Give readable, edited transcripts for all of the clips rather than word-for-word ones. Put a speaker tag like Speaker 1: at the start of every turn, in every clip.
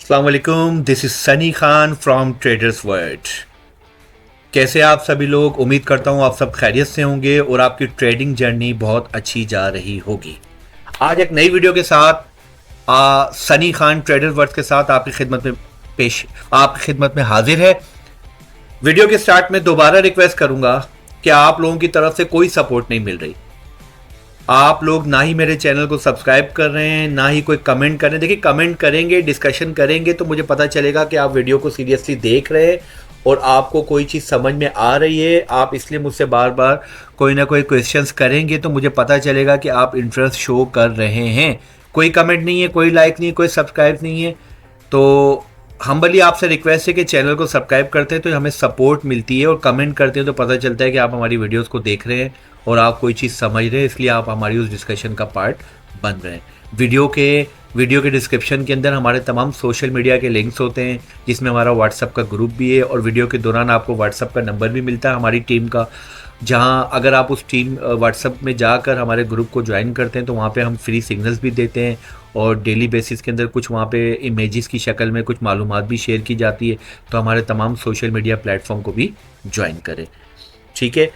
Speaker 1: अस्सलाम वालेकुम, this is Sunny Khan from traders world. कैसे आप सभी लोग? उम्मीद करता हूँ आप सब खैरियत से होंगे और आपकी ट्रेडिंग जर्नी बहुत अच्छी जा रही होगी। आज एक नई वीडियो के साथ सनी खान ट्रेडर्स वर्ल्ड के साथ आपकी खिदमत में हाजिर है। वीडियो के स्टार्ट में दोबारा रिक्वेस्ट करूंगा कि आप लोगों की तरफ से कोई सपोर्ट नहीं मिल रही। आप लोग ना ही मेरे चैनल को सब्सक्राइब कर रहे हैं, ना ही कोई कमेंट कर रहे हैं। देखिए, कमेंट करेंगे, डिस्कशन करेंगे तो मुझे पता चलेगा कि आप वीडियो को सीरियसली देख रहे हैं और आपको कोई चीज़ समझ में आ रही है। आप इसलिए मुझसे बार बार कोई ना कोई क्वेश्चंस करेंगे तो मुझे पता चलेगा कि आप इंटरेस्ट शो कर रहे हैं। कोई कमेंट नहीं है, कोई लाइक नहीं है, कोई सब्सक्राइब नहीं है, तो हम्बली आपसे रिक्वेस्ट है कि चैनल को सब्सक्राइब करते हैं तो हमें सपोर्ट मिलती है, और कमेंट करते हैं तो पता चलता है कि आप हमारी वीडियोस को देख रहे हैं और आप कोई चीज़ समझ रहे हैं, इसलिए आप हमारी उस डिस्कशन का पार्ट बन रहे हैं। वीडियो के डिस्क्रिप्शन के अंदर हमारे तमाम सोशल मीडिया के लिंक्स होते हैं, जिसमें हमारा व्हाट्सअप का ग्रुप भी है, और वीडियो के दौरान आपको व्हाट्सअप का नंबर भी मिलता है हमारी टीम का, जहां अगर आप उस टीम व्हाट्सअप में जाकर हमारे ग्रुप को ज्वाइन करते हैं तो वहाँ पे हम फ्री सिग्नल्स भी देते हैं, और डेली बेसिस के अंदर कुछ वहाँ पे इमेजेस की शक्ल में कुछ मालूमात भी शेयर की जाती है। तो हमारे तमाम सोशल मीडिया प्लेटफॉर्म को भी ज्वाइन करें, ठीक है।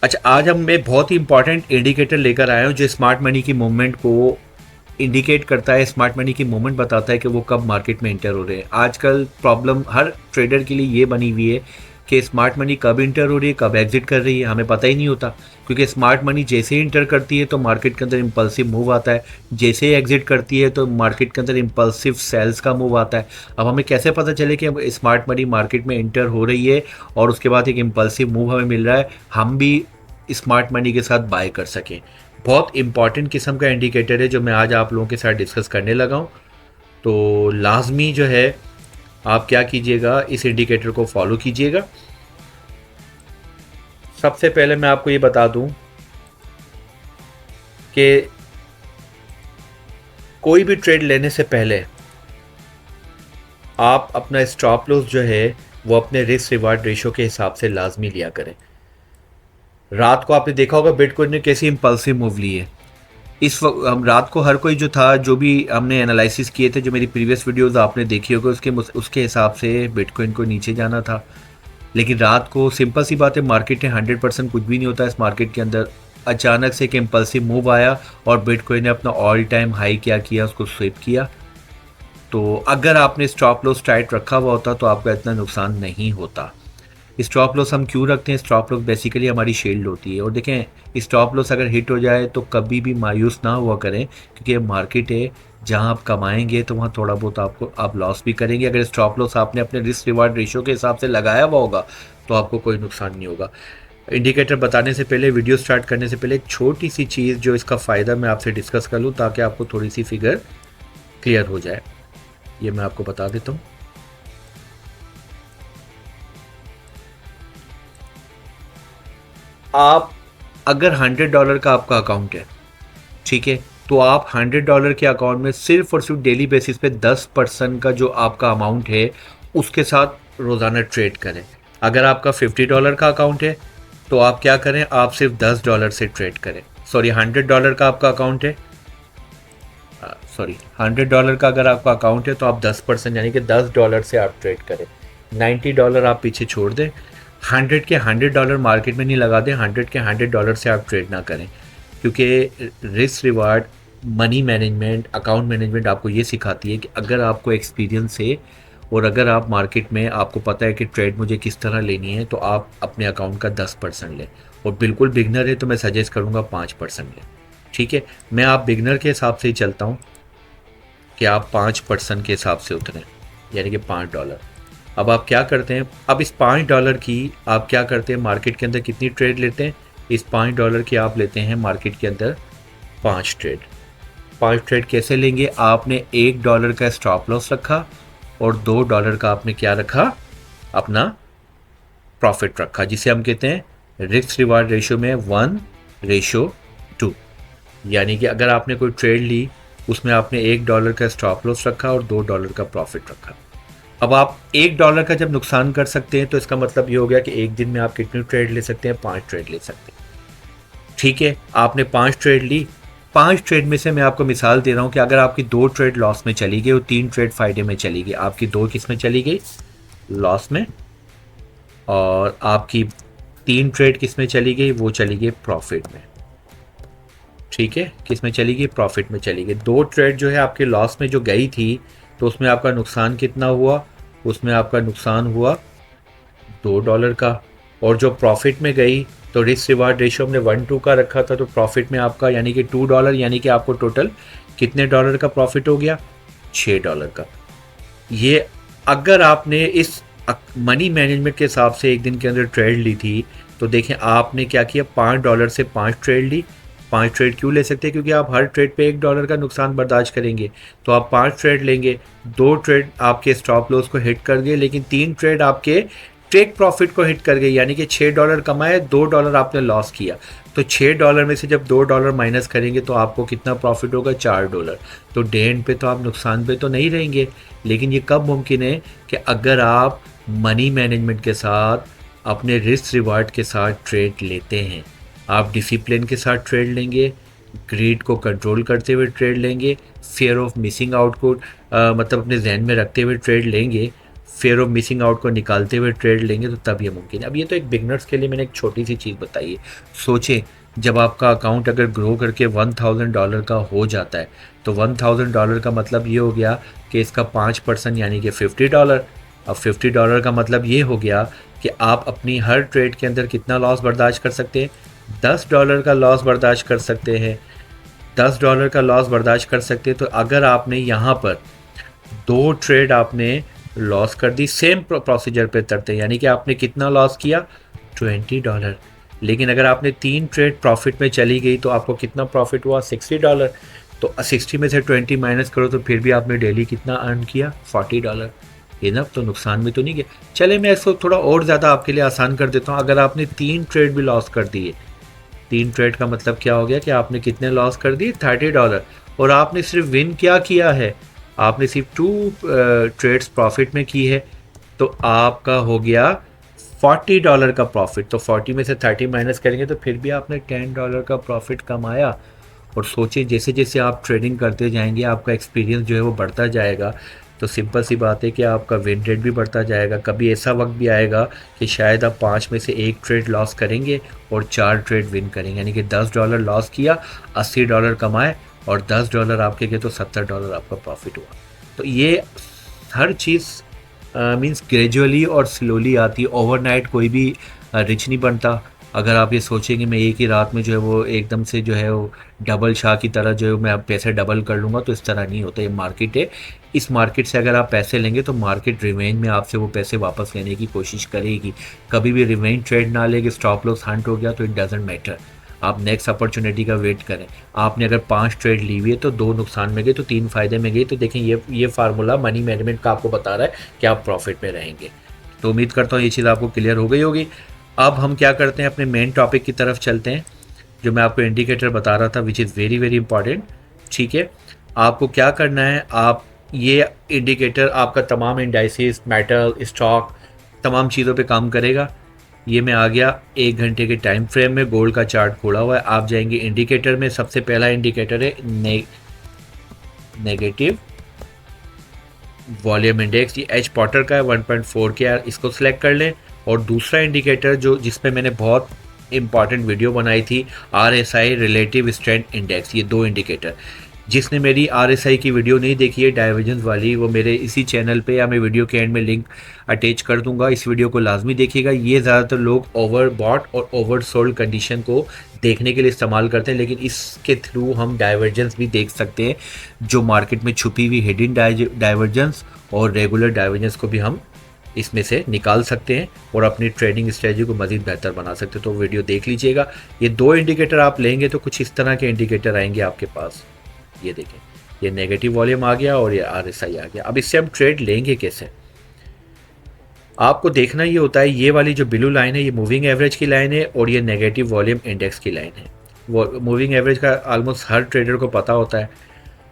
Speaker 1: अच्छा, आज हम मैं बहुत ही इंपॉर्टेंट इंडिकेटर लेकर आया हूँ जो स्मार्ट मनी की मूवमेंट को इंडिकेट करता है। स्मार्ट मनी की मूवमेंट बताता है कि वो कब मार्केट में इंटर हो रहे हैं। आजकल प्रॉब्लम हर ट्रेडर के लिए ये बनी हुई है कि स्मार्ट मनी कब इंटर हो रही है, कब एग्जिट कर रही है, हमें पता ही नहीं होता। क्योंकि स्मार्ट मनी जैसे ही इंटर करती है तो मार्केट के अंदर इंपल्सिव मूव आता है, जैसे ही एग्जिट करती है तो मार्केट के अंदर इंपल्सिव सेल्स का मूव आता है। अब हमें कैसे पता चले कि स्मार्ट मनी मार्केट में इंटर हो रही है और उसके बाद एक इंपल्सिव मूव हमें मिल रहा है, हम भी स्मार्ट मनी के साथ बाय कर सकें? बहुत इंपॉर्टेंट किस्म का इंडिकेटर है जो मैं आज आप लोगों के साथ डिस्कस करने लगा हूँ। तो लाजमी जो है आप क्या कीजिएगा, इस इंडिकेटर को फॉलो कीजिएगा। सबसे पहले मैं आपको ये बता दूं कि कोई भी ट्रेड लेने से पहले आप अपना स्टॉप लॉस जो है वो अपने रिस्क रिवार्ड रेशो के हिसाब से लाजमी लिया करें। रात को आपने देखा होगा बिटकॉइन ने कैसी इंपल्सिव मूव ली है। इस वक्त हम रात को हर कोई जो था, जो भी हमने एनालिसिस किए थे, जो मेरी प्रीवियस वीडियोस आपने देखी होगी, उसके हिसाब से बिटकॉइन को नीचे जाना था। लेकिन रात को सिंपल सी बात है, मार्केट में 100% कुछ भी नहीं होता। इस मार्केट के अंदर अचानक से एक इम्पल्सिव मूव आया और बिटकॉइन ने अपना ऑल टाइम हाई क्या किया, उसको स्वीप किया। तो अगर आपने स्टॉप लॉस टाइट रखा हुआ होता तो आपका इतना नुकसान नहीं होता। स्टॉप लॉस हम क्यों रखते हैं? स्टॉप लॉस बेसिकली हमारी शील्ड होती है। और देखें, स्टॉप लॉस अगर हिट हो जाए तो कभी भी मायूस ना हुआ करें, क्योंकि ये मार्केट है जहां आप कमाएंगे तो वहाँ थोड़ा बहुत आप लॉस भी करेंगे। अगर स्टॉप लॉस आपने अपने रिस्क रिवार्ड रेशियो के हिसाब से लगाया हुआ होगा तो आपको कोई नुकसान नहीं होगा। इंडिकेटर बताने से पहले, वीडियो स्टार्ट करने से पहले, एक छोटी सी चीज़ जो इसका फ़ायदा मैं आपसे डिस्कस कर लूँ ताकि आपको थोड़ी सी फिगर क्लियर हो जाए, ये मैं आपको बता देता हूँ। आप अगर $100 का आपका अकाउंट है, ठीक है, तो आप $100 के अकाउंट में सिर्फ और सिर्फ डेली बेसिस पे 10% का जो आपका अमाउंट है उसके साथ रोज़ाना ट्रेड करें। अगर आपका $50 का अकाउंट है तो आप क्या करें, आप सिर्फ $10 से ट्रेड करें। सॉरी, $100 का आपका अकाउंट है, सॉरी $100 का अगर आपका अकाउंट है तो आप 10% यानी कि $10 से आप ट्रेड करें। $90 आप पीछे छोड़ दें। 100 मार्केट में नहीं लगा दें। 100 से आप ट्रेड ना करें, क्योंकि risk reward, money management, account management आपको ये सिखाती है कि अगर आपको एक्सपीरियंस है और अगर आप मार्केट में आपको पता है कि ट्रेड मुझे किस तरह लेनी है, तो आप अपने अकाउंट का 10% लें। और बिल्कुल बिगनर है तो मैं सजेस्ट करूँगा 5% लें, ठीक है। मैं आप बिगनर के हिसाब से ही चलता हूँ कि आप 5% के हिसाब से उतरें, यानी कि $5। अब आप क्या करते हैं, अब इस $5 की आप क्या करते हैं, मार्केट के अंदर कितनी ट्रेड लेते हैं? इस $5 की आप लेते हैं मार्केट के अंदर 5 ट्रेड। 5 ट्रेड कैसे लेंगे? आपने $1 का स्टॉप लॉस रखा और $2 का आपने क्या रखा, अपना प्रॉफिट रखा, जिसे हम कहते हैं रिस्क रिवार्ड रेशियो में 1:2। यानी कि अगर आपने कोई ट्रेड ली उसमें आपने $1 का स्टॉप लॉस रखा और $2 का प्रॉफिट रखा। अब आप $1 का जब नुकसान कर सकते हैं तो इसका मतलब ये हो गया कि एक दिन में आप कितनी ट्रेड ले सकते हैं? 5 ट्रेड ले सकते हैं, ठीक है। आपने 5 ट्रेड ली 5 ट्रेड में से मैं आपको मिसाल दे रहा हूँ कि अगर आपकी 2 ट्रेड लॉस में चली गई और 3 ट्रेड फ़ायदे में चली गई, आपकी 2 किस में चली गई? लॉस में, और आपकी 3 ट्रेड किस में चली गई? वो चली गई प्रॉफिट में। ठीक है, किस में चली गई? प्रॉफिट में चली गई। 2 ट्रेड जो है आपके लॉस में जो गई थी, तो उसमें आपका नुकसान कितना हुआ? उसमें आपका नुकसान हुआ $2 का। और जो प्रॉफिट में गई, तो रिस्क रिवार्ड रेशियो हमने 1:2 का रखा था, तो प्रॉफिट में आपका यानी कि $2, यानी कि आपको टोटल कितने डॉलर का प्रॉफिट हो गया? $6 का। ये अगर आपने इस मनी मैनेजमेंट के हिसाब से एक दिन के अंदर ट्रेड ली थी, तो देखें आपने क्या किया, $5 से 5 ट्रेड ली। 5 ट्रेड क्यों ले सकते हैं? क्योंकि आप हर ट्रेड पे $1 का नुकसान बर्दाश्त करेंगे, तो आप 5 ट्रेड लेंगे। 2 ट्रेड आपके स्टॉप लॉस को हिट कर गए, लेकिन 3 ट्रेड आपके टेक प्रॉफिट को हिट कर गई, यानी कि $6 कमाए, $2 आपने लॉस किया। तो $6 में से जब $2 माइनस करेंगे तो आपको कितना प्रॉफिट होगा? $4। तो डे एंड पे तो आप नुकसान पे तो नहीं रहेंगे। लेकिन ये कब मुमकिन है? कि अगर आप मनी मैनेजमेंट के साथ, अपने रिस्क रिवार्ड के साथ ट्रेड लेते हैं। आप डिसिप्लिन के साथ ट्रेड लेंगे, ग्रीड को कंट्रोल करते हुए ट्रेड लेंगे, फियर ऑफ मिसिंग आउट को मतलब अपने जहन में रखते हुए ट्रेड लेंगे, फेयर ऑफ मिसिंग आउट को निकालते हुए ट्रेड लेंगे, तो तब ये मुमकिन है। अब ये तो एक बिगनर्स के लिए मैंने एक छोटी सी चीज़ बताई है। सोचें, जब आपका अकाउंट अगर ग्रो करके $1000 का हो जाता है, तो $1000 का मतलब ये हो गया कि इसका 5% यानी कि $50। अब $50 का मतलब ये हो गया कि आप अपनी हर ट्रेड के अंदर कितना लॉस बर्दाश्त कर सकते हैं? $10 का लॉस बर्दाश्त कर सकते हैं। $10 का लॉस बर्दाश्त कर सकते हैं। तो अगर आपने यहाँ पर 2 ट्रेड आपने लॉस कर दी, सेम प्रोसीजर पे तरते, यानी कि आपने कितना लॉस किया? $20। लेकिन अगर आपने 3 ट्रेड प्रॉफिट में चली गई, तो आपको कितना प्रॉफिट हुआ? $60। तो 60 में से 20 माइनस करो, तो फिर भी आपने डेली कितना अर्न किया? $40। ये ना, तो नुकसान में तो नहीं गया। चले मैं इसको थोड़ा और ज़्यादा आपके लिए आसान कर देता हूँ। अगर आपने 3 ट्रेड भी लॉस कर दिए, 3 ट्रेड का मतलब क्या हो गया कि आपने कितने लॉस कर दिए? $30। और आपने सिर्फ विन क्या किया है? आपने सिर्फ 2 ट्रेड्स प्रॉफिट में की है, तो आपका हो गया $40 का प्रॉफिट। तो 40 में से 30 माइनस करेंगे, तो फिर भी आपने $10 का प्रॉफिट कमाया। और सोचिए, जैसे जैसे आप ट्रेडिंग करते जाएंगे, आपका एक्सपीरियंस जो है वो बढ़ता जाएगा, तो सिंपल सी बात है कि आपका विन रेट भी बढ़ता जाएगा। कभी ऐसा वक्त भी आएगा कि शायद आप 5 में से 1 ट्रेड लॉस करेंगे और 4 ट्रेड विन करेंगे, यानी कि $10 लॉस किया, $80 कमाए, और $10 आपके गए, तो $70 आपका प्रॉफिट हुआ। तो ये हर चीज़ मींस ग्रेजुअली और स्लोली आती है। ओवरनाइट कोई भी रिच नहीं बनता। अगर आप ये सोचेंगे मैं एक ही रात में जो है वो एकदम से जो है वो डबल शाह की तरह जो है मैं पैसे डबल कर लूँगा, तो इस तरह नहीं होता। ये मार्केट है, इस मार्केट से अगर आप पैसे लेंगे तो मार्केट रिवेंज में आपसे वो पैसे वापस लेने की कोशिश करेगी। कभी भी रिवेंज ट्रेड ना लेके स्टॉप लॉस हंट हो गया तो इट डजेंट मैटर, आप नेक्स्ट अपॉर्चुनिटी का वेट करें। आपने अगर 5 ट्रेड ली हुई है तो 2 नुकसान में गए तो 3 फायदे में गई, तो देखें ये फार्मूला मनी मैनेजमेंट का आपको बता रहा है कि आप प्रॉफिट में रहेंगे। तो उम्मीद करता हूँ ये चीज़ आपको क्लियर हो गई होगी। अब हम क्या करते हैं, अपने मेन टॉपिक की तरफ चलते हैं, जो मैं आपको इंडिकेटर बता रहा था, which is very very important. ठीक है, आपको क्या करना है, आप ये इंडिकेटर आपका तमाम इंडाइसिस, मेटल, स्टॉक, तमाम चीज़ों पे काम करेगा। ये मैं आ गया 1 घंटे के टाइम फ्रेम में, गोल्ड का चार्ट खोला हुआ है। आप जाएंगे इंडिकेटर में, सबसे पहला इंडिकेटर है नेगेटिव वॉल्यूम इंडेक्स, ये एच पॉटर का है, 1.4 के यार, इसको सिलेक्ट कर लें। और दूसरा इंडिकेटर जो जिसपे मैंने बहुत इंपॉर्टेंट वीडियो बनाई थी, RSI रिलेटिव स्ट्रेंथ इंडेक्स, ये 2 इंडिकेटर। जिसने मेरी RSI की वीडियो नहीं देखी है डाइवर्जेंस वाली, वो मेरे इसी चैनल पे या मैं वीडियो के एंड में लिंक अटैच कर दूंगा, इस वीडियो को लाजमी देखिएगा। ये ज़्यादातर लोग ओवर बॉट और ओवर सोल्ड कंडीशन को देखने के लिए इस्तेमाल करते हैं, लेकिन इसके थ्रू हम डाइवर्जेंस भी देख सकते हैं, जो मार्केट में छुपी हुई हिडन डाइवर्जेंस और रेगुलर डाइवर्जेंस को भी हम इसमें से निकाल सकते हैं और अपनी ट्रेडिंग स्ट्रेटजी को मज़ीद बेहतर बना सकते हैं। तो वीडियो देख लीजिएगा। ये 2 इंडिकेटर आप लेंगे तो कुछ इस तरह के इंडिकेटर आएंगे आपके पास। ये देखें, ये नेगेटिव वॉल्यूम आ गया और ये RSI आ गया। अब इससे हम ट्रेड लेंगे कैसे, आपको देखना ये होता है, ये वाली जो ब्लू लाइन है ये मूविंग एवरेज की लाइन है और ये नेगेटिव वॉल्यूम इंडेक्स की लाइन है। वो मूविंग एवरेज का ऑलमोस्ट हर ट्रेडर को पता होता है।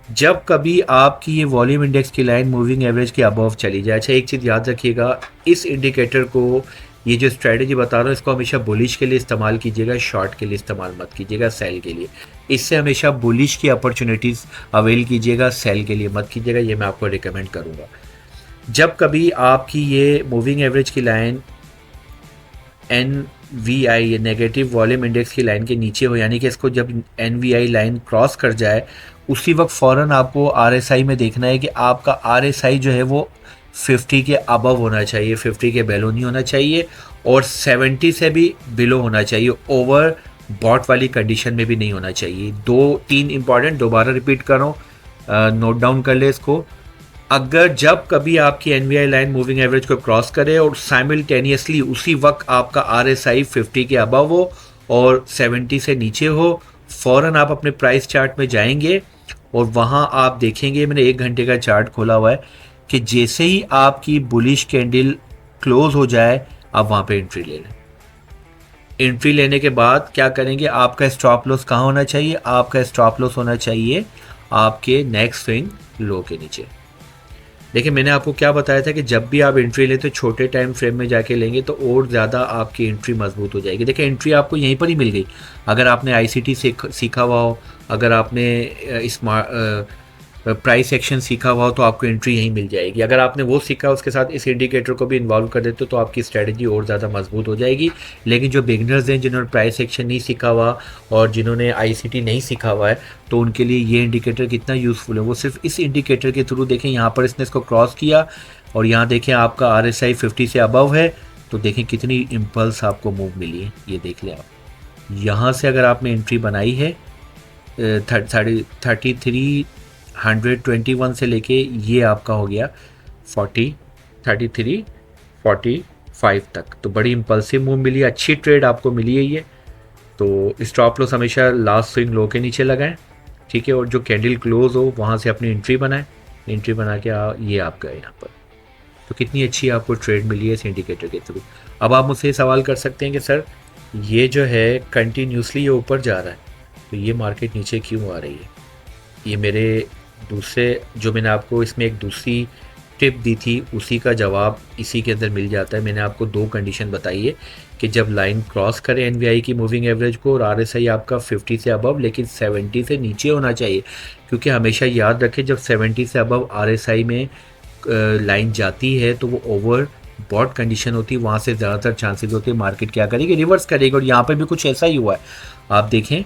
Speaker 1: जब कभी आपकी ये वॉल्यूम इंडेक्स की लाइन मूविंग एवरेज के अबव चली जाए, अच्छा एक चीज़ याद रखिएगा, इस इंडिकेटर को, ये जो स्ट्रेटजी बता रहा हूँ, इसको हमेशा बुलिश के लिए इस्तेमाल कीजिएगा, शॉर्ट के लिए इस्तेमाल मत कीजिएगा, सेल के लिए। इससे हमेशा बुलिश की अपॉर्चुनिटीज़ अवेल कीजिएगा, सेल के लिए मत कीजिएगा, ये मैं आपको रिकमेंड करूँगा। जब कभी आपकी ये मूविंग एवरेज की line NVI negative volume index की लाइन के नीचे हो, यानी कि इसको जब NVI लाइन क्रॉस कर जाए उसी वक्त फ़ौरन आपको RSI में देखना है कि आपका RSI जो है वो 50 के अबव होना चाहिए, 50 के बेलो नहीं होना चाहिए और 70 से भी बिलो होना चाहिए, ओवर बॉट वाली कंडीशन में भी नहीं होना चाहिए। 2-3 इंपॉर्टेंट, दोबारा रिपीट कर रहा हूँ, नोट डाउन कर ले इसको। अगर जब कभी आपकी NVI लाइन मूविंग एवरेज को क्रॉस करे और साइमल्टेनियसली उसी वक्त आपका RSI 50 के अबव हो और 70 से नीचे हो, फ़ौरन आप अपने प्राइस चार्ट में जाएंगे और वहाँ आप देखेंगे, मैंने 1 घंटे का चार्ट खोला हुआ है, कि जैसे ही आपकी बुलिश कैंडल क्लोज हो जाए आप वहाँ पे एंट्री ले लें। एंट्री लेने के बाद क्या करेंगे, आपका स्टॉप लॉस कहाँ होना चाहिए, आपका स्टॉप लॉस होना चाहिए आपके नेक्स्ट स्विंग लो के नीचे। देखिए मैंने आपको क्या बताया था कि जब भी आप एंट्री लें तो छोटे टाइम फ्रेम में जाके लेंगे तो और ज़्यादा आपकी एंट्री मजबूत हो जाएगी। देखिए एंट्री आपको यहीं पर ही मिल गई, अगर आपने ICT सीखा हुआ हो, अगर आपने प्राइस एक्शन सीखा हुआ हो तो आपको एंट्री यहीं मिल जाएगी। अगर आपने वो सीखा उसके साथ इस इंडिकेटर को भी इन्वॉल्व कर देते तो आपकी स्ट्रेटजी और ज़्यादा मजबूत हो जाएगी। लेकिन जो बिगनर्स हैं, जिन्होंने प्राइस एक्शन नहीं सीखा हुआ और जिन्होंने ICT नहीं सीखा हुआ है, तो उनके लिए ये इंडिकेटर कितना यूज़फुल है। वो सिर्फ इस इंडिकेटर के थ्रू देखें, यहाँ पर इसने इसको क्रॉस किया और यहाँ देखें आपका RSI 50 से अबव है, तो देखें कितनी इम्पल्स आपको मूव मिली है, ये देख लें आप। यहाँ से अगर आपने एंट्री बनाई है 121 से लेके ये आपका हो गया 33 45 तक, तो बड़ी इम्पल्सिव मूव मिली है, अच्छी ट्रेड आपको मिली है ये। तो स्टॉप लॉस हमेशा लास्ट स्विंग लो के नीचे लगाएं, ठीक है, और जो कैंडल क्लोज हो वहाँ से अपनी एंट्री बनाएं, एंट्री बना के ये आप गए यहाँ पर। तो कितनी अच्छी आपको ट्रेड मिली है इस इंडिकेटर के थ्रू। अब आप मुझसे सवाल कर सकते हैं कि सर ये जो है कंटिन्यूसली ये ऊपर जा रहा है, तो ये मार्केट नीचे क्यों आ रही है। ये मेरे दूसरे, जो मैंने आपको इसमें एक दूसरी टिप दी थी उसी का जवाब इसी के अंदर मिल जाता है। मैंने आपको 2 कंडीशन बताई है कि जब लाइन क्रॉस करे NVI की मूविंग एवरेज को और RSI आपका 50 से अबव लेकिन 70 से नीचे होना चाहिए, क्योंकि हमेशा याद रखें जब 70 से अबव RSI में लाइन जाती है तो वो ओवर बॉट कंडीशन होती है, वहाँ से ज़्यादातर चांसेस होते हैं मार्केट क्या करेगी, रिवर्स करेगी। और यहाँ पर भी कुछ ऐसा ही हुआ है। आप देखें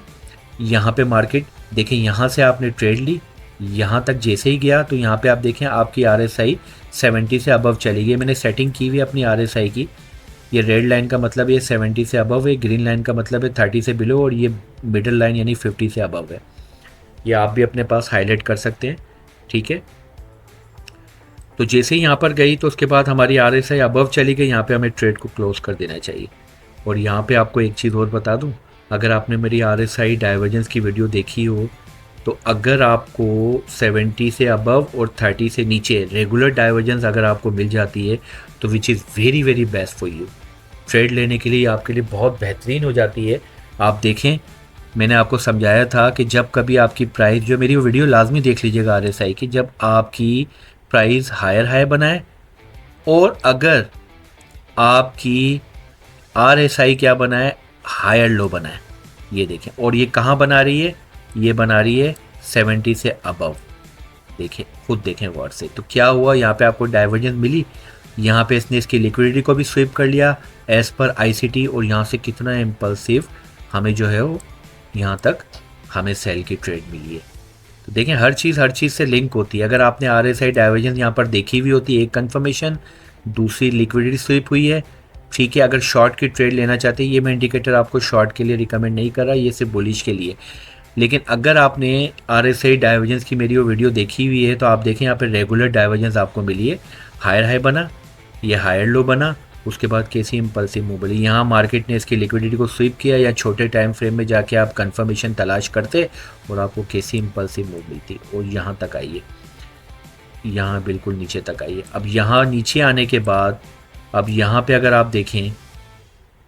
Speaker 1: यहाँ पे मार्केट, देखें यहाँ से आपने ट्रेड ली, यहाँ तक जैसे ही गया तो यहाँ पे आप देखें आपकी RSI 70 से अबव चली गई। मैंने सेटिंग की हुई अपनी RSI की, ये रेड लाइन का मतलब ये 70 से अबव है, ग्रीन लाइन का मतलब है 30 से बिलो, और ये मिडल लाइन यानी 50 से अबव है। ये आप भी अपने पास हाईलाइट कर सकते हैं, ठीक है। तो जैसे ही यहाँ पर गई तो उसके बाद हमारी RSI अबव चली गई, यहाँ पे हमें ट्रेड को क्लोज कर देना चाहिए। और यहाँ पे आपको एक चीज़ और बता दूँ, अगर आपने मेरी RSI डाइवर्जेंस की वीडियो देखी हो तो अगर आपको 70 से अबव और 30 से नीचे रेगुलर डाइवर्जेंस अगर आपको मिल जाती है तो which is very very best for you, trade लेने के लिए आपके लिए बहुत बेहतरीन हो जाती है। आप देखें मैंने आपको समझाया था कि जब कभी आपकी प्राइस, जो मेरी वो वीडियो लाजमी देख लीजिएगा RSI की, जब आपकी प्राइस हायर हाई बनाए और अगर आपकी RSI क्या बनाए, हायर लो बनाए, ये देखें। और ये कहाँ बना रही है, ये बना रही है 70 से अबव, देखें खुद देखें गौर से। तो क्या हुआ, यहाँ पे आपको डाइवर्जेंस मिली, यहाँ पे इसने इसकी लिक्विडिटी को भी स्वीप कर लिया एज पर ICT, और यहाँ से कितना इम्पल्सिव हमें जो है वो यहाँ तक हमें सेल की ट्रेड मिली है। तो देखें हर चीज़ से लिंक होती है। अगर आपने RSI डाइवर्जेंस यहाँ पर देखी हुई होती है, एक कन्फर्मेशन, दूसरी लिक्विडिटी स्वीप हुई है, ठीक है। अगर शॉर्ट की ट्रेड लेना चाहते हैं, ये मैं इंडिकेटर आपको शॉर्ट के लिए रिकमेंड नहीं कर रहा, ये सिर्फ बुलिश के लिए। लेकिन अगर आपने RSI डाइवर्जेंस की मेरी वो वीडियो देखी हुई है तो आप देखें यहाँ पे रेगुलर डाइवर्जेंस आपको मिली है, हायर हाई बना, ये हायर लो बना, उसके बाद कैसी इम्पल्सिव मूव मिली, यहाँ मार्केट ने इसकी लिक्विडिटी को स्वीप किया, या छोटे टाइम फ्रेम में जाके आप कंफर्मेशन तलाश करते और आपको कैसी इम्पल्सिव मूव मिलती, और यहाँ तक आइए, यहाँ बिल्कुल नीचे तक आइए। अब यहाँ नीचे आने के बाद अब यहाँ पे अगर आप देखें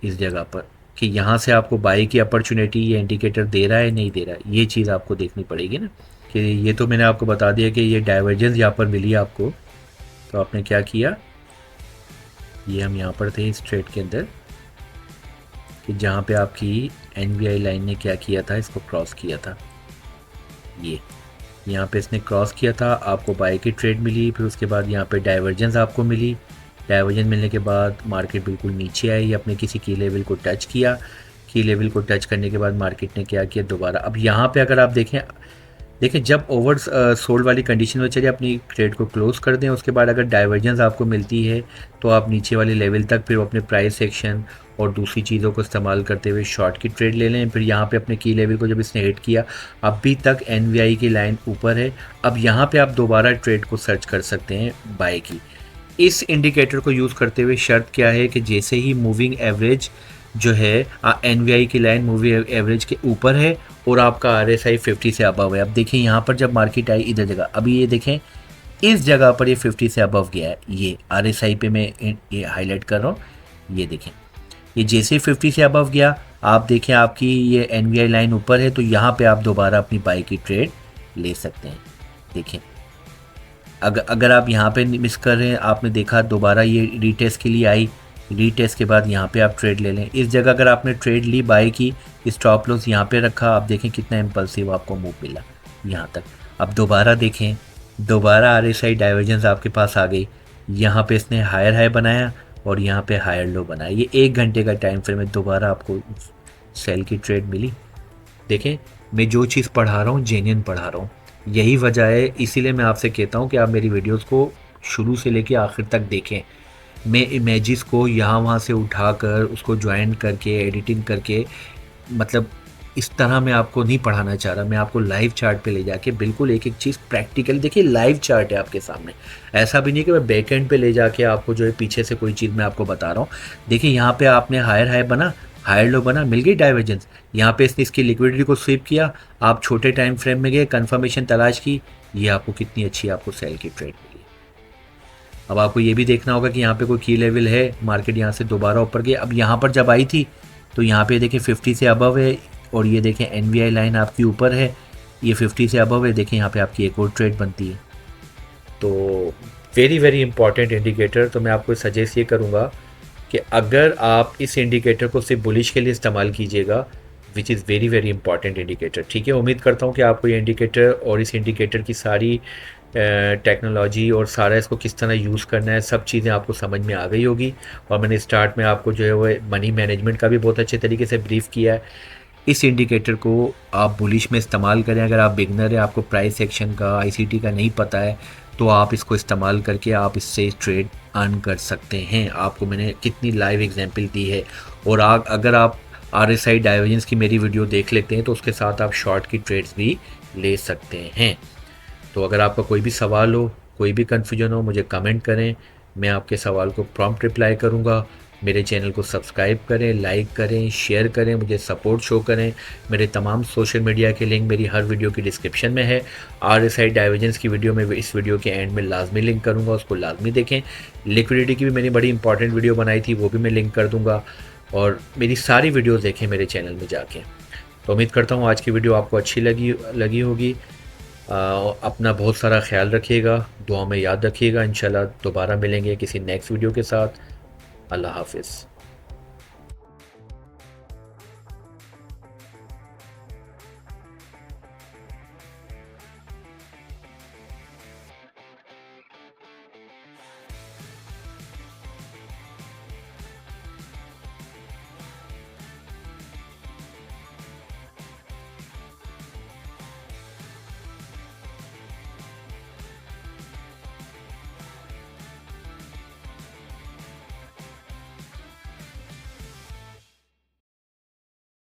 Speaker 1: इस जगह पर कि यहाँ से आपको बाई की अपॉर्चुनिटी ये इंडिकेटर दे रहा है नहीं दे रहा है, ये चीज़ आपको देखनी पड़ेगी ना। कि ये तो मैंने आपको बता दिया कि ये डाइवर्जेंस यहाँ पर मिली आपको, तो आपने क्या किया, ये हम यहाँ पर थे इस ट्रेड के अंदर, कि जहाँ पे आपकी NVI लाइन ने क्या किया था, इसको क्रॉस किया था। ये यहाँ पे इसने क्रॉस किया था, आपको बाई की ट्रेड मिली, फिर उसके बाद यहाँ पे डाइवर्जेंस आपको मिली। डाइवर्जेंस मिलने के बाद मार्केट बिल्कुल नीचे आई, अपने किसी की लेवल को टच किया। की लेवल को टच करने के बाद मार्केट ने क्या किया दोबारा। अब यहाँ पे अगर आप देखें जब ओवर सोल्ड वाली कंडीशन में चलिए अपनी ट्रेड को क्लोज कर दें। उसके बाद अगर डाइवर्जेंस आपको मिलती है तो आप नीचे वाले लेवल तक फिर अपने प्राइस सेक्शन और दूसरी चीज़ों को इस्तेमाल करते हुए शॉर्ट की ट्रेड ले लें। फिर यहाँ पे अपने की लेवल को जब इसने हिट किया, अभी तक NVI की लाइन ऊपर है। अब यहाँ पे आप दोबारा ट्रेड को सर्च कर सकते हैं बाय की। इस इंडिकेटर को यूज़ करते हुए शर्त क्या है कि जैसे ही मूविंग एवरेज जो है NVI की लाइन मूविंग एवरेज के ऊपर है और आपका RSI 50 से अबव है। अब देखिए यहाँ पर जब मार्केट आई इधर जगह, अभी ये देखें इस जगह पर ये 50 से अबव गया है। ये RSI पे मैं ये हाईलाइट कर रहा हूँ, ये देखें ये जैसे 50 से अबव गया, आप देखें आपकी ये NVI लाइन ऊपर है, तो यहाँ पे आप दोबारा अपनी बाई की ट्रेड ले सकते हैं। देखें अगर आप यहाँ पे मिस कर रहे हैं, आपने देखा दोबारा ये रीटेस्ट के लिए आई, रीटेस्ट के बाद यहाँ पे आप ट्रेड ले लें। इस जगह अगर आपने ट्रेड ली बाई की, स्टॉप लॉस यहाँ पे रखा, आप देखें कितना इम्पल्सिव आपको मूव मिला यहाँ तक। अब दोबारा देखें, दोबारा RSI डाइवर्जेंस आपके पास आ गई, यहाँ पे इसने हायर हाई बनाया और यहाँ पे हायर लो बनाया। ये 1 घंटे का टाइम फ्रेम में दोबारा आपको सेल की ट्रेड मिली। देखें मैं जो चीज़ पढ़ा रहा हूँ जेन्युइन पढ़ा रहा हूँ, यही वजह है, इसीलिए मैं आपसे कहता हूँ कि आप मेरी वीडियोस को शुरू से लेकर आखिर तक देखें। मैं इमेजेस को यहाँ वहाँ से उठाकर उसको ज्वाइन करके एडिटिंग करके, मतलब इस तरह मैं आपको नहीं पढ़ाना चाह रहा। मैं आपको लाइव चार्ट पे ले जाके बिल्कुल एक एक चीज़ प्रैक्टिकल, देखिए लाइव चार्ट है आपके सामने। ऐसा भी नहीं कि मैं बैक एंड पे ले जाके आपको जो है पीछे से कोई चीज़ मैं आपको बता रहा हूँ। देखिए यहाँ पे आपने हायर हाई बना, हायर लो बना, मिल गई डाइवर्जेंस। यहाँ पे इसने इसकी लिक्विडिटी को स्वीप किया, आप छोटे टाइम फ्रेम में गए, कंफर्मेशन तलाश की, ये आपको कितनी अच्छी आपको सेल की ट्रेड मिली। अब आपको ये भी देखना होगा कि यहाँ पे कोई की लेवल है, मार्केट यहाँ से दोबारा ऊपर गई। अब यहाँ पर जब आई थी तो यहाँ पे देखें 50 से अबव है और ये देखें NVI लाइन आपकी ऊपर है, ये 50 से अबव है। देखें यहाँ पे आपकी एक और ट्रेड बनती है। तो वेरी वेरी इंपॉर्टेंट इंडिकेटर। तो मैं आपको सजेस्ट ये करूँगा कि अगर आप इस इंडिकेटर को सिर्फ बुलिश के लिए इस्तेमाल कीजिएगा, which is very very important indicator. ठीक है, उम्मीद करता हूँ कि आपको ये इंडिकेटर और इस इंडिकेटर की सारी टेक्नोलॉजी और सारा इसको किस तरह यूज़ करना है, सब चीज़ें आपको समझ में आ गई होगी। और मैंने स्टार्ट में आपको जो है वो मनी मैनेजमेंट का भी बहुत अच्छे तरीके से ब्रीफ किया है। इस इंडिकेटर को आप बुलिश में इस्तेमाल करें। अगर आप बिगनर हैं, आपको प्राइस एक्शन का ICT का नहीं पता है, तो आप इसको इस्तेमाल करके आप इससे ट्रेड अर्न कर सकते हैं। आपको मैंने कितनी लाइव एग्जांपल दी है। और अगर आप RSI डाइवर्जेंस की मेरी वीडियो देख लेते हैं तो उसके साथ आप शॉर्ट की ट्रेड्स भी ले सकते हैं। तो अगर आपका कोई भी सवाल हो, कोई भी कन्फ्यूजन हो, मुझे कमेंट करें, मैं आपके सवाल को प्रॉम्प्ट रिप्लाई करूँगा। मेरे चैनल को सब्सक्राइब करें, लाइक करें, शेयर करें, मुझे सपोर्ट शो करें। मेरे तमाम सोशल मीडिया के लिंक मेरी हर वीडियो की डिस्क्रिप्शन में है। RSI डाइवर्जेंस की वीडियो में इस वीडियो के एंड में लाजमी लिंक करूँगा, उसको लाजमी देखें। लिक्विडिटी की भी मैंने बड़ी इंपॉर्टेंट वीडियो बनाई थी, वो भी मैं लिंक कर दूँगा। और मेरी सारी वीडियोज़ देखें मेरे चैनल में जाके। तो उम्मीद करता हूँ आज की वीडियो आपको अच्छी लगी होगी। अपना बहुत सारा ख्याल रखिएगा, दुआ में याद रखिएगा। इंशाल्लाह दोबारा मिलेंगे किसी नेक्स्ट वीडियो के साथ। अल्लाह हाफिज़।